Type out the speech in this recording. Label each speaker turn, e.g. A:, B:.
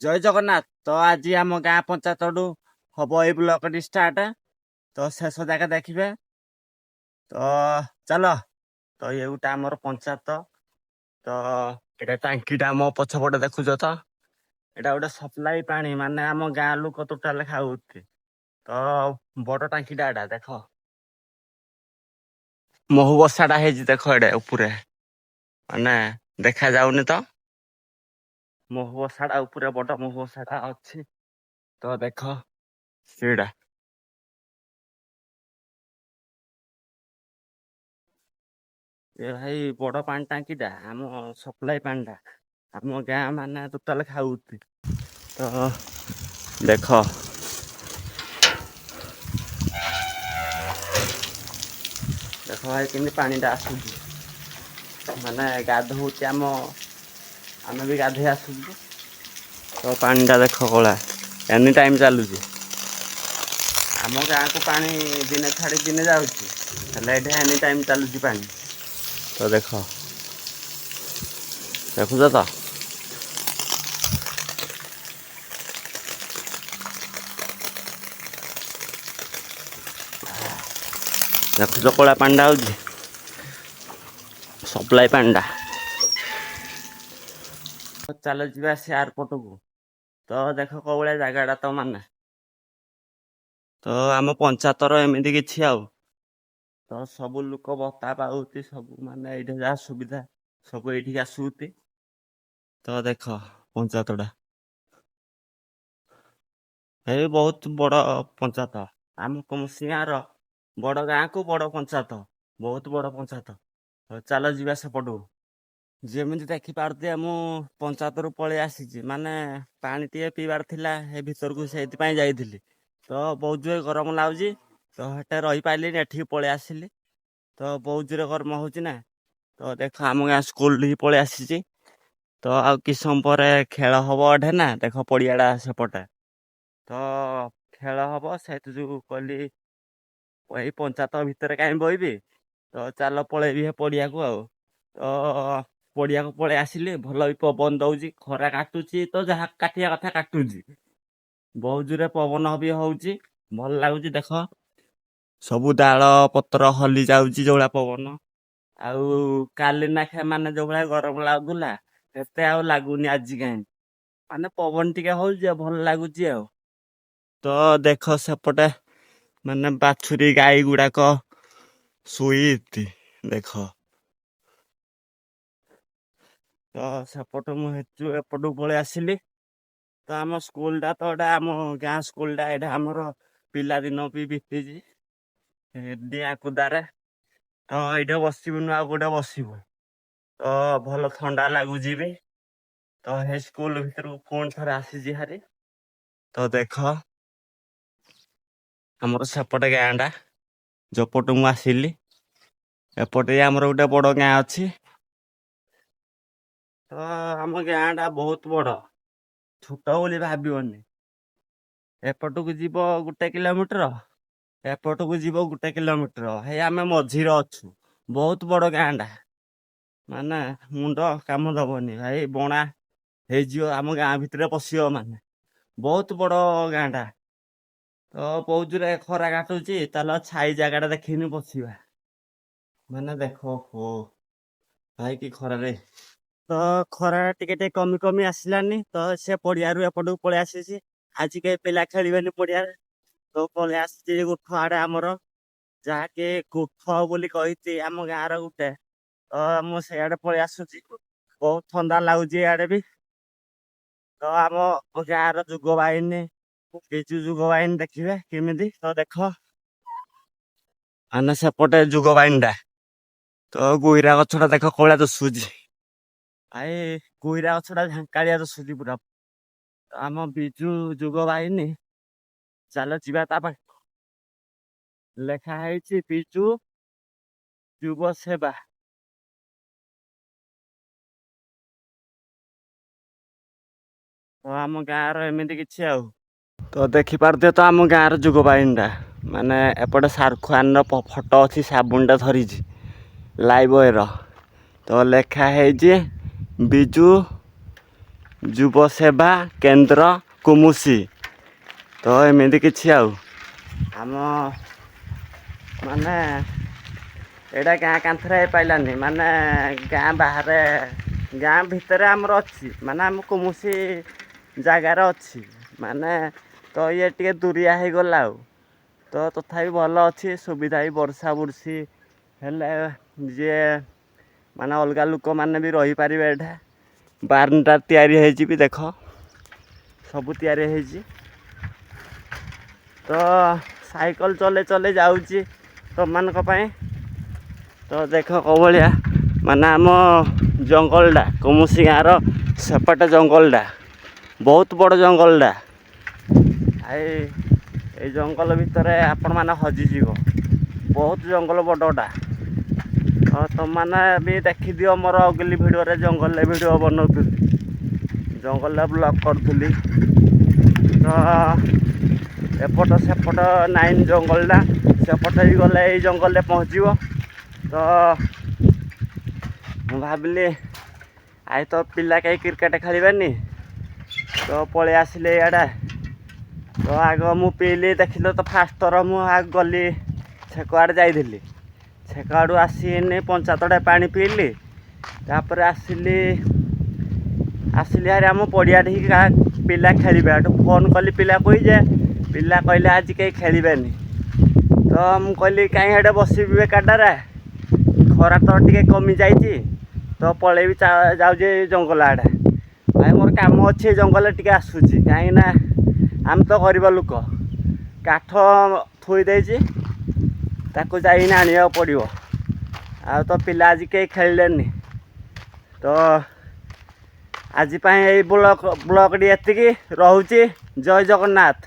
A: ଜୟ ଜଗନ୍ନାଥ। ତ ଆଜି ଆମ ଗାଁ ପଞ୍ଚାୟତଠୁ ହବ ଏଇ ବ୍ଲକଟି ଷ୍ଟାର୍ଟ। ତ ଶେଷ ଜାଗା ଦେଖିବେ। ତ ଚାଲ। ତ ଇଏ ଗୋଟେ ଆମର ପଞ୍ଚାୟତ। ତ ଏଇଟା ଟାଙ୍କିଟା ଆମ ପଛପଟେ ଦେଖୁଛ ତ। ଏଇଟା ଗୋଟେ ସପ୍ଲାଇ ପାଣି, ମାନେ ଆମ ଗାଁ ଲୋକ ଟୋଟାଲ ଖାଉଛନ୍ତି। ତ ବଡ ଟାଙ୍କିଟା ଏଟା ଦେଖ। ମହୁ ବସାଟା ହେଇଛି ଦେଖ ଏଡେ ଉପରେ, ମାନେ ଦେଖା ଯାଉନି ତ। ମହୁ ବସାଟା ଉପରେ ବଡ ମହୁ ବସାଟା ଅଛି। ତ ଦେଖ ସେଇଟା। ଏ ଭାଇ ବଡ ପାଣି ଟାଙ୍କିଟା, ଆମ ସପ୍ଲାଇ ପାଣିଟା ଆମ ଗାଁ ମାନେ ଟୋଟାଲ ଖାଉଛି। ତ ଦେଖ ଦେଖ ଭାଇ କେମିତି ପାଣିଟା ଆସୁଛି, ମାନେ ଗାଧୋଉଛି ଆମେ ବି ଗାଧୋଇ ଆସୁଛୁ। ତ ପାଣିଟା ଦେଖ କଳା, ଏନି ଟାଇମ୍ ଚାଲୁଛି। ଆମ ଗାଁକୁ ପାଣି ଦିନେ ଛାଡି ଦିନେ ଯାଉଛି, ହେଲେ ଏଠି ଏନି ଟାଇମ୍ ଚାଲୁଛି ପାଣି। ତ ଦେଖ, ଦେଖୁଛ ତ। ଦେଖୁଛ କଳା ପାଣିଟା ଆଉଛି, ସପ୍ଲାଇ ପାଣିଟା। ଚାଲ ଯିବା ସିଆର ପଟକୁ। ତ ଦେଖ କୋଉ ଭଳିଆ ଜାଗାଟା ତ, ମାନେ ତ ଆମ ପଞ୍ଚାୟତର ଏମିତି କିଛି ଆଉ। ତ ସବୁ ଲୋକ ବତା ପାଉଛି, ସବୁ ମାନେ ଏଇଠି ଯାହା ସୁବିଧା ସବୁ ଏଇଠିକି ଆସୁଛନ୍ତି। ତ ଦେଖ ପଞ୍ଚାୟତଟା ଏଇ ବହୁତ ବଡ ପଞ୍ଚାୟତ। ଆମ କୌଣସିଗାଁର ବଡ ଗାଁକୁ ବଡ ପଞ୍ଚାୟତ, ବହୁତ ବଡ ପଞ୍ଚାୟତ। ହଉ ଚାଲ ଯିବା ସେପଟକୁ। ଯେମିତି ଦେଖିପାରୁଥିବେ ମୁଁ ପଞ୍ଚାୟତରୁ ପଳେଇ ଆସିଛି, ମାନେ ପାଣି ଟିକେ ପିଇବାର ଥିଲା ଏ ଭିତରକୁ, ସେଇଥିପାଇଁ ଯାଇଥିଲି। ତ ବହୁତ ଜୋରେ ଗରମ ଲାଗୁଛି, ତ ହେଟେ ରହିପାରିଲିନି, ଏଠିକି ପଳେଇ ଆସିଲି। ତ ବହୁତ ଜୋରେ ଗରମ ହଉଛି ନା। ତ ଦେଖ ଆମ ଗାଁ ସ୍କୁଲ ଠିକି ପଳେଇ ଆସିଛି। ତ ଆଉ କିଛି ସମୟ ପରେ ଖେଳ ହବ ଏଠେ ନା, ଦେଖ ପଡିଆଟା ସେପଟେ। ତ ଖେଳ ହବ, ସେଇଥି ଯୋଗୁ କହିଲି ଏଇ ପଞ୍ଚାୟତ ଭିତରେ କାହିଁ ବଇବି, ତ ଚାଲ ପଳେଇବି ହେ ପଡିଆକୁ ଆଉ। ତ ପଡିଆକୁ ପଳେଇ ଆସିଲି, ଭଲ ବି ପବନ ଦଉଛି। ଖରା କାଟୁଛି ତ ଯାହା କାଟିବା କଥା କାଟୁଛି। ବହୁତ ଜୋରେ ପବନ ବି ହଉଛି, ଭଲ ଲାଗୁଛି ଦେଖ। ସବୁ ଡାଳ ପତ୍ର ହଲି ଯାଉଛି ଯୋଉଭଳିଆ ପବନ। ଆଉ କାଲି ନାଖେ ମାନେ ଯୋଉ ଭଳିଆ ଗରମ ଲାଗୁଥିଲା, ସେତେ ଆଉ ଲାଗୁନି ଆଜି କାହିଁ। ମାନେ ପବନ ଟିକେ ହଉଛି ଆଉ ଭଲ ଲାଗୁଛି ଆଉ। ତ ଦେଖ ସେପଟେ, ମାନେ ବାଛୁରୀ ଗାଈ ଗୁଡାକ ଶୋଇତି ଦେଖ। ତ ସେପଟୁ ମୁଁ ହେତୁ ଏପଟକୁ ପଳେଇ ଆସିଲି। ତ ଆମ ସ୍କୁଲଟା ତ ଏଇଟା ଆମ ଗାଁ ସ୍କୁଲଟା, ଏଇଟା ଆମର ପିଲାଦିନ ବି ବିତିଛି ଡିଆଁ କୁଦାରେ। ତ ଏଇଠି ବସିବୁନୁ ଆଉ ଗୋଟେ ବସିବୁ, ତ ଭଲ ଥଣ୍ଡା ଲାଗୁଛି ବି। ତ ହେ ସ୍କୁଲ ଭିତରକୁ ପୁଣି ଥରେ ଆସିଛି ହାରି। ତ ଦେଖ ଆମର ସେପଟେ ଗାଁଟା, ଯୋଉପଟୁ ମୁଁ ଆସିଲି। ଏପଟେ ଆମର ଗୋଟେ ବଡ ଗାଁ ଅଛି। ତ ଆମ ଗାଁଟା ବହୁତ ବଡ, ଛୋଟ ବୋଲି ଭାବିବନି। ଏପଟକୁ ଯିବ 1 କିଲୋମିଟର, ଏପଟକୁ ଯିବ 1 କିଲୋମିଟର, ହେଇ ଆମେ ମଝିରେ ଅଛୁ। ବହୁତ ବଡ ଗାଁଟା, ମାନେ ମୁଣ୍ଡ କାମ ଦବନି ଭାଇ, ବଣା ହେଇଯିବ ଆମ ଗାଁ ଭିତରେ ପଶିବ ମାନେ। ବହୁତ ବଡ ଗାଁଟା। ତ ବହୁତ ଜୋରେ ଖରା କାଟୁଛି, ତାହେଲେ ଛାଇ ଜାଗାଟା ଦେଖିକିନି ବସିବା। ମାନେ ଦେଖ ହୋ ଭାଇ କି ଖରାରେ। ତ ଖରା ଟିକେ ଟିକେ କମି କମି ଆସିଲାନି, ତ ସେ ପଡିଆରୁ ଏପଟକୁ ପଳେଇ ଆସିଛି। ଆଜି କେହି ପିଲା ଖେଳିବେନି ପଡିଆରେ, ତ ପଳେଇ ଆସିଛି ଗୋଠ ଆଡେ ଆମର। ଯାହାକି କୋଠ ବୋଲି କହିଛି ଆମ ଗାଁର ଗୋଟେ। ତ ମୁଁ ସେଇଆଡେ ପଳେଇ ଆସୁଛି, ବହୁତ ଥଣ୍ଡା ଲାଗୁଛି ଇଆଡେ ବି। ତ ଆମ ଗାଁର ଯୁଗ ବାହିନୀ, ବିଜୁ ଯୁଗ ବାହିନୀ ଦେଖିବେ କେମିତି, ତ ଦେଖ। ମାନେ ସେପଟେ ଯୁଗ ବାହିନୀଟା, ତ ଗୁଇରା ଗଛଟା ଦେଖ କୋଉ ଭଳିଆ ଦୁଶୁଛି। ଭାଇ ଗୁଇରା ଗଛଟା ଝାଙ୍କାଳିଆ ଦୁଶୁଛି ପୁରା। ଆମ ବିଜୁ ଯୁଗ ବାହିନୀ, ଚାଲ ଯିବା ତା ପାଖ। ଲେଖା ହେଇଛି ବିଜୁ ଯୁବ ସେବା। ତ ଆମ ଗାଁର ଏମିତି କିଛି ଆଉ। ତ ଦେଖିପାରୁଥିବେ ତ ଆମ ଗାଁର ଯୁଗ ବାହିନୀଟା, ମାନେ ଏପଟେ ସାରୁଖାନର ଫଟୋ ଅଛି, ସାବୁନଟା ଧରିଛି ଲାଇବୟର। ତ ଲେଖା ହେଇଛି ବିଜୁ ଯୁବ ସେବା କେନ୍ଦ୍ର କୁମୁସି। ତ ଏମିତି କିଛି ଆଉ ଆମ ମାନେ ଏଇଟା ଗାଁ କାନ୍ଥରେ ହେଇପାରିଲାନି, ମାନେ ଗାଁ ବାହାରେ ଗାଁ ଭିତରେ ଆମର ଅଛି, ମାନେ ଆମ କୁମୁସି ଜାଗାରେ ଅଛି, ମାନେ ତ ଇଏ ଟିକେ ଦୁରିଆ ହେଇଗଲା ଆଉ। ତ ତଥାପି ଭଲ ଅଛି, ସୁବିଧା ବି ବର୍ଷା ବୁର୍ଷି ହେଲେ ଯିଏ ମାନେ ଅଲଗା ଲୋକମାନେ ବି ରହିପାରିବେ ଏଠା। ବାରଣ୍ଡା ତିଆରି ହେଇଛି ବି ଦେଖ, ସବୁ ତିଆରି ହେଇଛି। ତ ସାଇକେଲ ଚଲେଇ ଚଲେଇ ଯାଉଛି ତମମାନଙ୍କ ପାଇଁ। ତ ଦେଖ କୋଉ ଭଳିଆ ମାନେ ଆମ ଜଙ୍ଗଲଟା, କୁମୁସି ଗାଁର ସେପଟେ ଜଙ୍ଗଲଟା ବହୁତ ବଡ଼ ଜଙ୍ଗଲଟା। ଏଇ ଜଙ୍ଗଲ ଭିତରେ ଆପଣମାନେ ହଜିଯିବ, ବହୁତ ଜଙ୍ଗଲ ବଡ଼ଟା। ହଁ ତମମାନେ ବି ଦେଖିଦିଅ ମୋର ଅଗଲି ଭିଡ଼ିଓରେ ଜଙ୍ଗଲରେ ଭିଡ଼ିଓ ବନଉଥିଲି, ଜଙ୍ଗଲରେ ବ୍ଲଗ୍ କରୁଥିଲି। ତ ଏପଟ ସେପଟ ନାଇନ୍ ଜଙ୍ଗଲଟା, ସେପଟେ ବି ଗଲେ ଏଇ ଜଙ୍ଗଲରେ ପହଞ୍ଚିବ। ତ ମୁଁ ଭାବିଲି ଆଇ ତ ପିଲା କେହି କ୍ରିକେଟ ଖେଳିବେନି, ତ ପଳେଇ ଆସିଲେ ଇଆଡ଼େ। ତ ଆଗ ମୁଁ ପିଇଲି, ଦେଖିଲ ତ ଫାଷ୍ଟ ଥର ମୁଁ ଆଗ ଗଲି ଛେକ ଆଡ଼େ ଯାଇଥିଲି। ଛେକ ଆଡ଼ୁ ଆସିନି ପଞ୍ଚାୟତଟେ ପାଣି ପିଇଲି, ତାପରେ ଆସିଲି ହାରି ଆମ ପଡ଼ିଆଠିକି ପିଲା ଖେଳିବେ। ହେଠୁ ଫୋନ୍ କଲି ପିଲାକୁ ଯେ ପିଲା କହିଲେ ଆଜି କେହି ଖେଳିବେନି। ତ ମୁଁ କହିଲି କାହିଁ ହେଠେ ବସିବି ବେକାରଟାରେ, ଖରା ତ ଟିକେ କମି ଯାଇଛି, ତ ପଳେଇବି ଯାଉଛି ଜଙ୍ଗଲ ଆଡ଼େ। ଭାଇ ମୋର କାମ ଅଛି ଜଙ୍ଗଲରେ ଟିକେ ଆସୁଛି, କାହିଁକିନା ଆମେ ତ ଗରିବ ଲୋକ, କାଠ ଥୋଇ ଦେଇଛି ତାକୁ ଯାଇକିନା ଆଣିବାକୁ ପଡ଼ିବ। ଆଉ ତ ପିଲା ଆଜି କେହି ଖେଳିଲେନି। ତ ଆଜି ପାଇଁ ଏଇ ବ୍ଲଗ୍ଟି ଏତିକି ରହୁଛି। ଜୟ ଜଗନ୍ନାଥ।